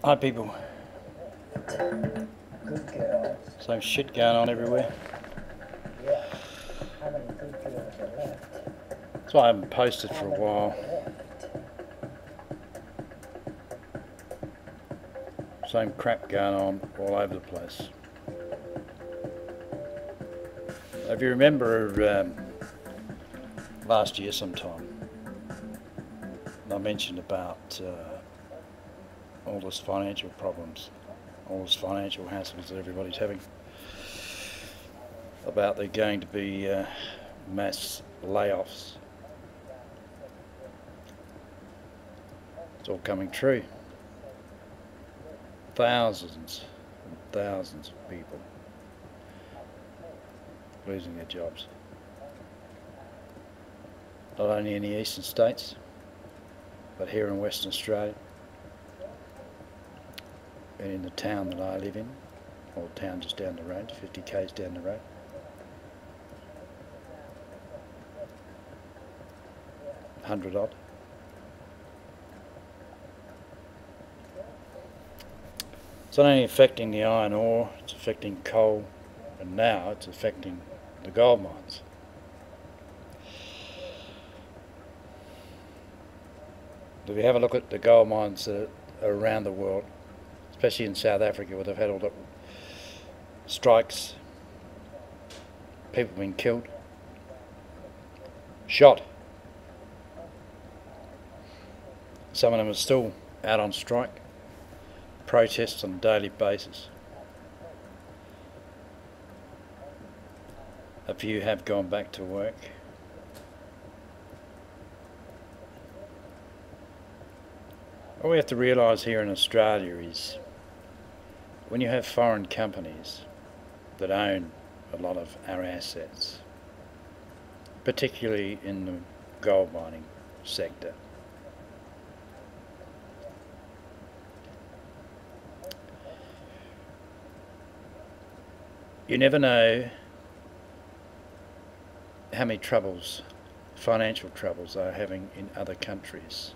Hi people. Good girls. Same shit going on everywhere. Yeah. How many good girls are left? That's why I haven't posted How for a many while. are left? Same crap going on all over the place. If you remember last year sometime, I mentioned about all this financial problems, all this financial hassles that everybody's having, about there going to be mass layoffs. It's all coming true. Thousands and thousands of people losing their jobs. Not only in the eastern states, but here in Western Australia, and in the town that I live in, or town just down the road, 50 k's down the road. Hundred odd. It's not only affecting the iron ore, it's affecting coal, and now it's affecting the gold mines. If you have a look at the gold mines that are around the world, especially in South Africa where they've had all the strikes, people being killed, shot. Some of them are still out on strike, protests on a daily basis. A few have gone back to work. What we have to realise here in Australia is when you have foreign companies that own a lot of our assets, particularly in the gold mining sector, you never know how many troubles, financial troubles, they're having in other countries.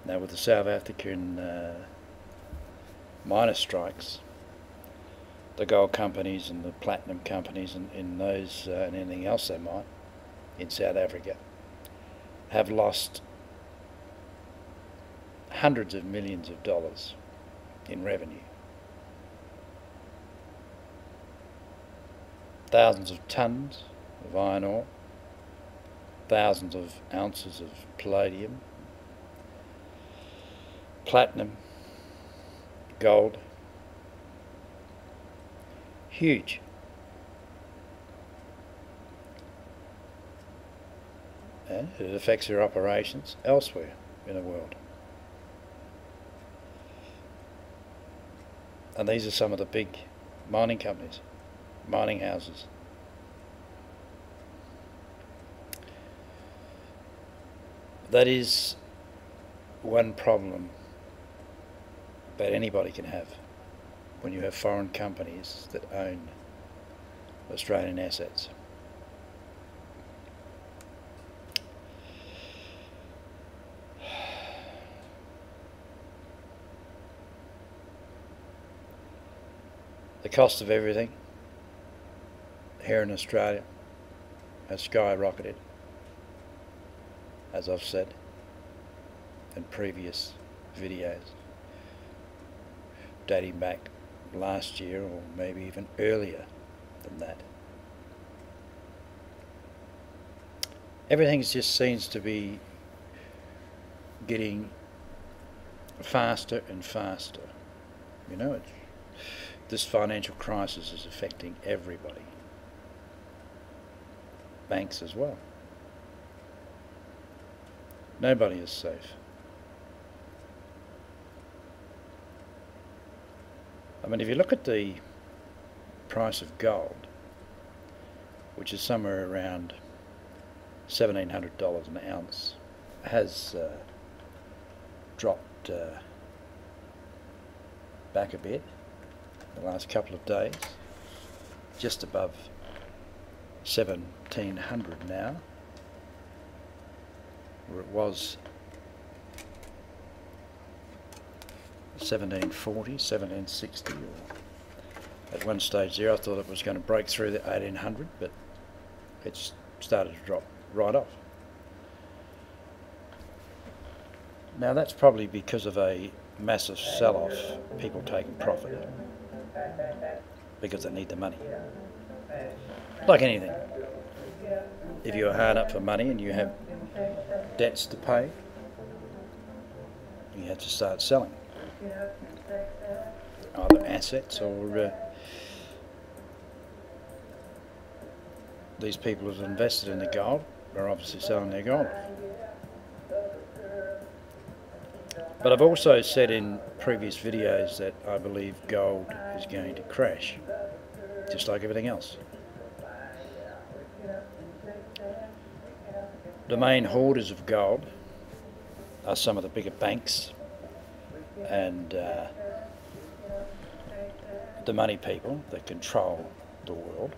Now with the South African miner strikes, the gold companies and the platinum companies in those and anything else they mine in South Africa have lost hundreds of millions of dollars in revenue. Thousands of tons of iron ore, thousands of ounces of palladium, platinum, gold. Huge. And it affects their operations elsewhere in the world. And these are some of the big mining companies, mining houses. That is one problem that anybody can have when you have foreign companies that own Australian assets. The cost of everything here in Australia has skyrocketed, as I've said in previous videos, dating back last year or maybe even earlier than that. Everything just seems to be getting faster and faster. You know, this financial crisis is affecting everybody. Banks as well. Nobody is safe. I mean, if you look at the price of gold, which is somewhere around $1,700 an ounce, has dropped back a bit in the last couple of days, just above 1,700 now, where it was 1740, 1760, or at one stage there I thought it was going to break through the 1800, but it's started to drop right off. Now that's probably because of a massive sell-off, people taking profit because they need the money. Like anything, if you're hard up for money and you have debts to pay, you have to start selling either assets or these people who've invested in the gold are obviously selling their gold. But I've also said in previous videos that I believe gold is going to crash, just like everything else. The main hoarders of gold are some of the bigger banks and the money people that control the world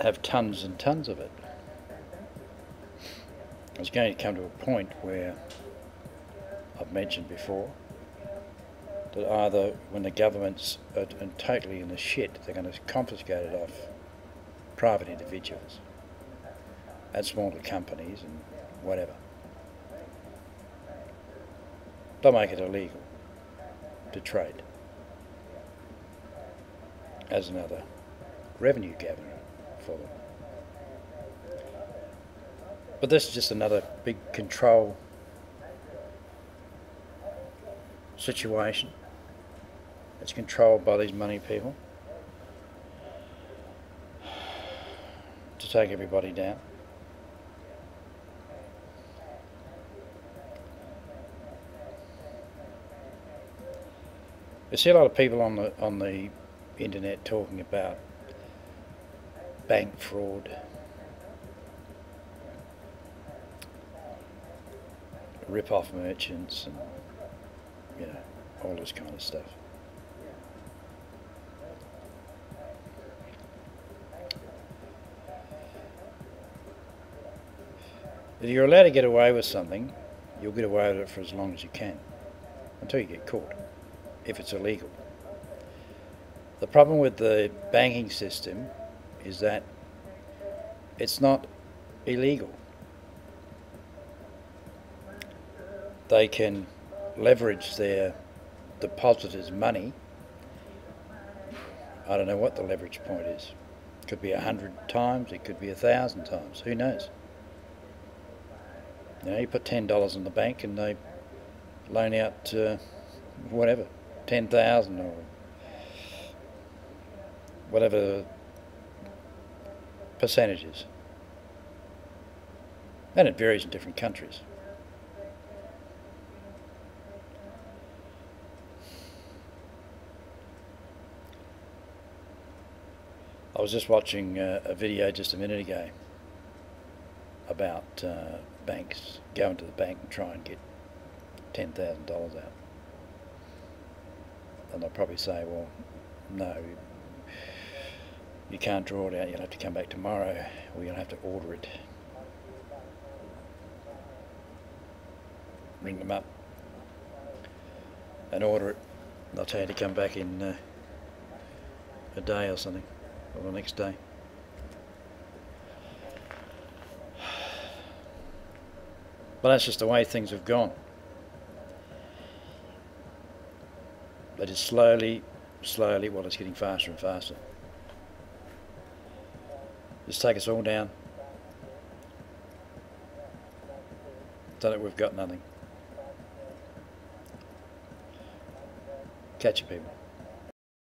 have tons and tons of it. It's going to come to a point where, I've mentioned before, that either when the governments are totally in the shit, they're going to confiscate it off private individuals and smaller companies and whatever. They'll make it illegal to trade as another revenue gathering for them. But this is just another big control situation. It's controlled by these money people to take everybody down. You see a lot of people on the internet talking about bank fraud, rip-off merchants, and you know, all this kind of stuff. If you're allowed to get away with something, you'll get away with it for as long as you can, until you get caught, if it's illegal. The problem with the banking system is that it's not illegal. They can leverage their depositors' money. I don't know what the leverage point is. It could be 100 times, it could be 1,000 times, who knows? You know, you put $10 in the bank and they loan out whatever, 10,000 or whatever percentages. And it varies in different countries. I was just watching a video just a minute ago about banks going to the bank and try and get $10,000 out. And they'll probably say, well, no, you can't draw it out, you'll have to come back tomorrow, or you'll have to order it. Ring them up and order it. They'll tell you to come back in a day or something, or the next day. But that's just the way things have gone. They just slowly, well, it's getting faster and faster. Just take us all down. So that we've got nothing. Catch you, people.